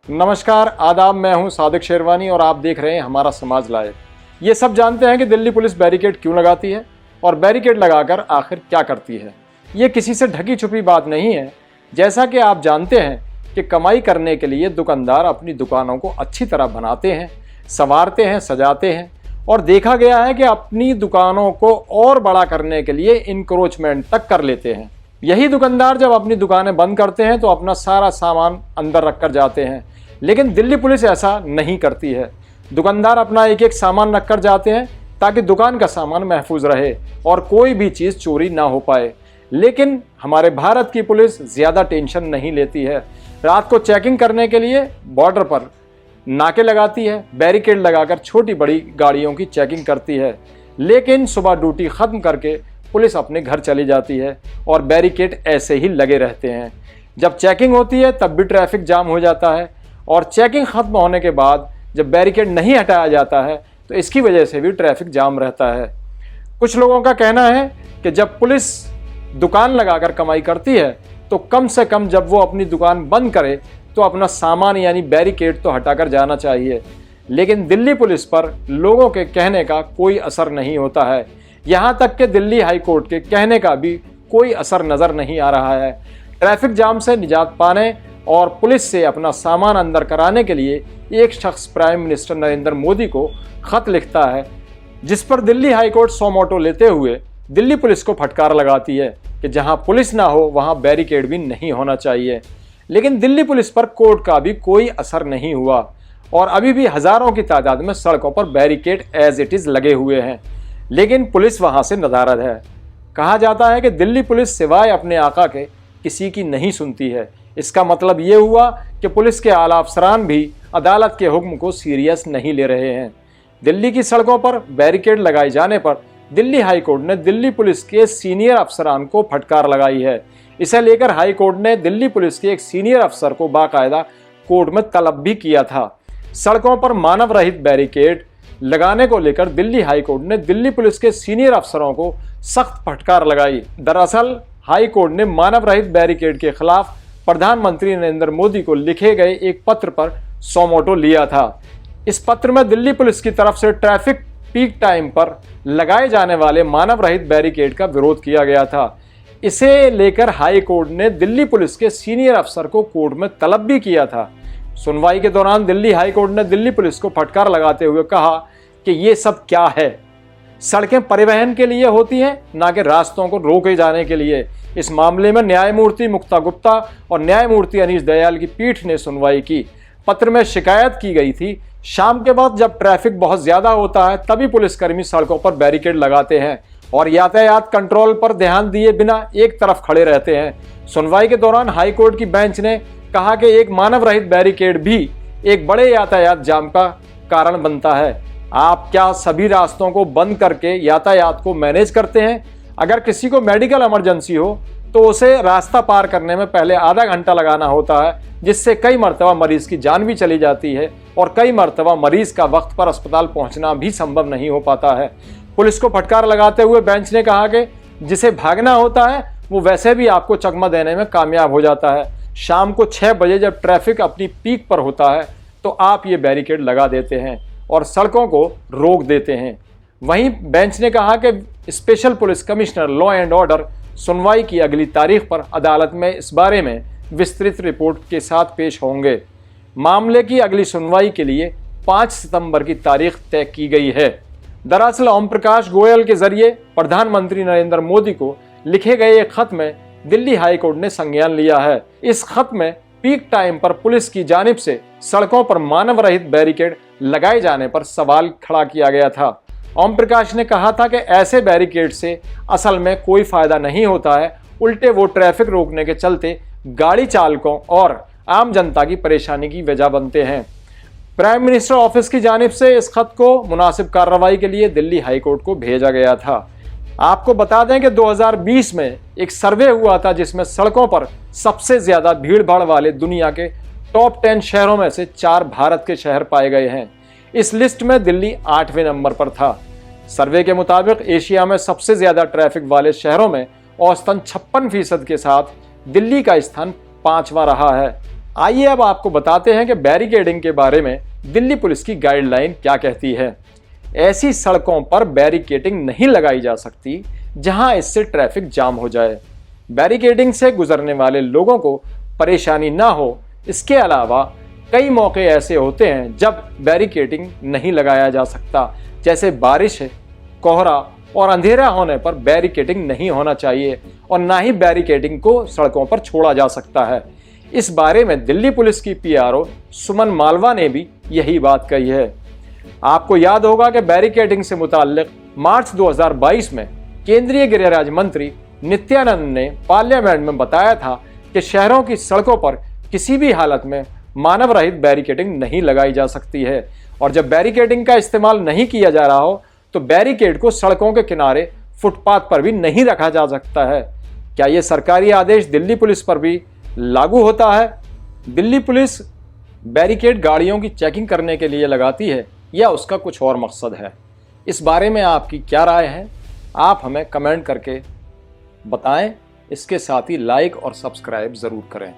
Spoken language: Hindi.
नमस्कार, आदाब। मैं हूं सादिक शेरवानी और आप देख रहे हैं हमारा समाज लाइव। ये सब जानते हैं कि दिल्ली पुलिस बैरिकेड क्यों लगाती है और बैरिकेड लगाकर आखिर क्या करती है। ये किसी से ढकी छुपी बात नहीं है। जैसा कि आप जानते हैं कि कमाई करने के लिए दुकानदार अपनी दुकानों को अच्छी तरह बनाते हैं, संवारते हैं, सजाते हैं और देखा गया है कि अपनी दुकानों को और बड़ा करने के लिए इंक्रोचमेंट तक कर लेते हैं। यही दुकानदार जब अपनी दुकानें बंद करते हैं तो अपना सारा सामान अंदर रख कर जाते हैं, लेकिन दिल्ली पुलिस ऐसा नहीं करती है। दुकानदार अपना एक एक सामान रख कर जाते हैं ताकि दुकान का सामान महफूज रहे और कोई भी चीज़ चोरी ना हो पाए। लेकिन हमारे भारत की पुलिस ज़्यादा टेंशन नहीं लेती है। रात को चेकिंग करने के लिए बॉर्डर पर नाके लगाती है, बैरिकेड लगाकर छोटी बड़ी गाड़ियों की चेकिंग करती है, लेकिन सुबह ड्यूटी ख़त्म करके पुलिस अपने घर चली जाती है और बैरिकेड ऐसे ही लगे रहते हैं। जब चेकिंग होती है तब भी ट्रैफिक जाम हो जाता है और चेकिंग ख़त्म होने के बाद जब बैरिकेड नहीं हटाया जाता है तो इसकी वजह से भी ट्रैफिक जाम रहता है। कुछ लोगों का कहना है कि जब पुलिस दुकान लगाकर कमाई करती है तो कम से कम जब वो अपनी दुकान बंद करे तो अपना सामान यानी बैरिकेड तो हटाकर जाना चाहिए, लेकिन दिल्ली पुलिस पर लोगों के कहने का कोई असर नहीं होता है। यहाँ तक कि दिल्ली हाई कोर्ट के कहने का भी कोई असर नज़र नहीं आ रहा है। ट्रैफिक जाम से निजात पाने और पुलिस से अपना सामान अंदर कराने के लिए एक शख्स प्राइम मिनिस्टर नरेंद्र मोदी को खत लिखता है, जिस पर दिल्ली हाई कोर्ट सो मोटो लेते हुए दिल्ली पुलिस को फटकार लगाती है कि जहां पुलिस ना हो वहां बैरिकेड भी नहीं होना चाहिए। लेकिन दिल्ली पुलिस पर कोर्ट का भी कोई असर नहीं हुआ और अभी भी हज़ारों की तादाद में सड़कों पर बैरिकेड एज इट इज़ लगे हुए हैं, लेकिन पुलिस वहां से नदारद है। कहा जाता है कि दिल्ली पुलिस सिवाय अपने आका के किसी की नहीं सुनती है। इसका मतलब ये हुआ कि पुलिस के आला अफसरान भी अदालत के हुक्म को सीरियस नहीं ले रहे हैं। दिल्ली की सड़कों पर बैरिकेड लगाए जाने पर दिल्ली हाई कोर्ट ने दिल्ली पुलिस के सीनियर अफसरान को फटकार लगाई है। इसे लेकर हाई कोर्ट ने दिल्ली पुलिस के एक सीनियर अफसर को बाकायदा कोर्ट में तलब भी किया था। सड़कों पर मानव रहित बैरिकेड लगाने को लेकर दिल्ली हाई कोर्ट ने दिल्ली पुलिस के सीनियर अफसरों को सख्त फटकार लगाई। दरअसल हाई कोर्ट ने मानव रहित बैरिकेड के खिलाफ प्रधानमंत्री नरेंद्र मोदी को लिखे गए एक पत्र पर सो मोटो लिया था। इस पत्र में दिल्ली पुलिस की तरफ से ट्रैफिक पीक टाइम पर लगाए जाने वाले मानव रहित बैरिकेड का विरोध किया गया था। इसे लेकर हाई कोर्ट ने दिल्ली पुलिस के सीनियर अफसर को कोर्ट में तलब भी किया था। सुनवाई के दौरान दिल्ली हाई कोर्ट ने दिल्ली पुलिस को फटकार लगाते हुए कहा कि ये सब क्या है, सड़कें परिवहन के लिए होती हैं ना कि रास्तों को रोके जाने के लिए। इस मामले में न्यायमूर्ति मुक्ता गुप्ता और न्यायमूर्ति अनीश दयाल की पीठ ने सुनवाई की। पत्र में शिकायत की गई थी शाम के बाद जब ट्रैफिक बहुत ज़्यादा होता है तभी पुलिसकर्मी सड़कों पर बैरिकेड लगाते हैं और यातायात कंट्रोल पर ध्यान दिए बिना एक तरफ खड़े रहते हैं। सुनवाई के दौरान हाई कोर्ट की बेंच ने कहा कि एक मानव रहित बैरिकेड भी एक बड़े यातायात जाम का कारण बनता है। आप क्या सभी रास्तों को बंद करके यातायात को मैनेज करते हैं? अगर किसी को मेडिकल इमरजेंसी हो तो उसे रास्ता पार करने में पहले आधा घंटा लगाना होता है, जिससे कई मरतबा मरीज की जान भी चली जाती है और कई मरतबा मरीज का वक्त पर अस्पताल पहुंचना भी संभव नहीं हो पाता है। पुलिस को फटकार लगाते हुए बेंच ने कहा कि जिसे भागना होता है वो वैसे भी आपको चकमा देने में कामयाब हो जाता है। शाम को 6 बजे जब ट्रैफिक अपनी पीक पर होता है तो आप ये बैरिकेड लगा देते हैं और सड़कों को रोक देते हैं। वहीं बेंच ने कहा कि special police commissioner law and order सुनवाई की अगली तारीख पर अदालत में इस बारे में विस्तृत रिपोर्ट के साथ पेश होंगे। मामले की अगली सुनवाई के लिए 5 सितंबर की तारीख तय की गई है। दरअसल ओम प्रकाश गोयल के जरिए प्रधानमंत्री नरेंद्र मोदी को लिखे गए एक खत में दिल्ली हाई कोर्ट ने संज्ञान लिया है। इस खत में पीक टाइम पर पुलिस की जानिब से सड़कों पर मानव रहित बैरिकेड लगाए जाने पर सवाल खड़ा किया गया था। ओम प्रकाश ने कहा था कि ऐसे बैरिकेड से असल में कोई फायदा नहीं होता है, उल्टे वो ट्रैफिक रोकने के चलते गाड़ी चालकों और आम जनता की परेशानी की वजह बनते हैं। प्राइम मिनिस्टर ऑफिस की जानिब से इस खत को मुनासिब कार्रवाई के लिए दिल्ली हाई कोर्ट को भेजा गया था। आपको बता दें कि 2020 में एक सर्वे हुआ था जिसमें सड़कों पर सबसे ज़्यादा भीड़ भाड़ वाले दुनिया के टॉप 10 शहरों में से 4 भारत के शहर पाए गए हैं। इस लिस्ट में दिल्ली 8वें नंबर पर था। सर्वे के मुताबिक एशिया में सबसे ज़्यादा ट्रैफिक वाले शहरों में औसतन 56% के साथ दिल्ली का स्थान 5वां रहा है। आइए अब आपको बताते हैं कि बैरिकेडिंग के बारे में दिल्ली पुलिस की गाइडलाइन क्या कहती है। ऐसी सड़कों पर बैरिकेडिंग नहीं लगाई जा सकती जहां इससे ट्रैफिक जाम हो जाए। बैरिकेडिंग से गुजरने वाले लोगों को परेशानी ना हो, इसके अलावा कई मौके ऐसे होते हैं जब बैरिकेडिंग नहीं लगाया जा सकता, जैसे बारिश है, कोहरा और अंधेरा होने पर बैरिकेडिंग नहीं होना चाहिए और ना ही बैरिकेडिंग को सड़कों पर छोड़ा जा सकता है। इस बारे में दिल्ली पुलिस की पीआरओ सुमन मालवा ने भी यही बात कही है। आपको याद होगा कि बैरिकेडिंग से मुताल्लिक मार्च 2022 में केंद्रीय गृह राज्य मंत्री नित्यानंद ने पार्लियामेंट में बताया था कि शहरों की सड़कों पर किसी भी हालत में मानव रहित बैरिकेडिंग नहीं लगाई जा सकती है और जब बैरिकेडिंग का इस्तेमाल नहीं किया जा रहा हो तो बैरिकेड को सड़कों के किनारे, फुटपाथ पर भी नहीं रखा जा सकता है। क्या ये सरकारी आदेश दिल्ली पुलिस पर भी लागू होता है? दिल्ली पुलिस बैरिकेड गाड़ियों की चेकिंग करने के लिए लगाती है या उसका कुछ और मकसद है? इस बारे में आपकी क्या राय है? आप हमें कमेंट करके बताएं। इसके साथ ही लाइक और सब्सक्राइब ज़रूर करें।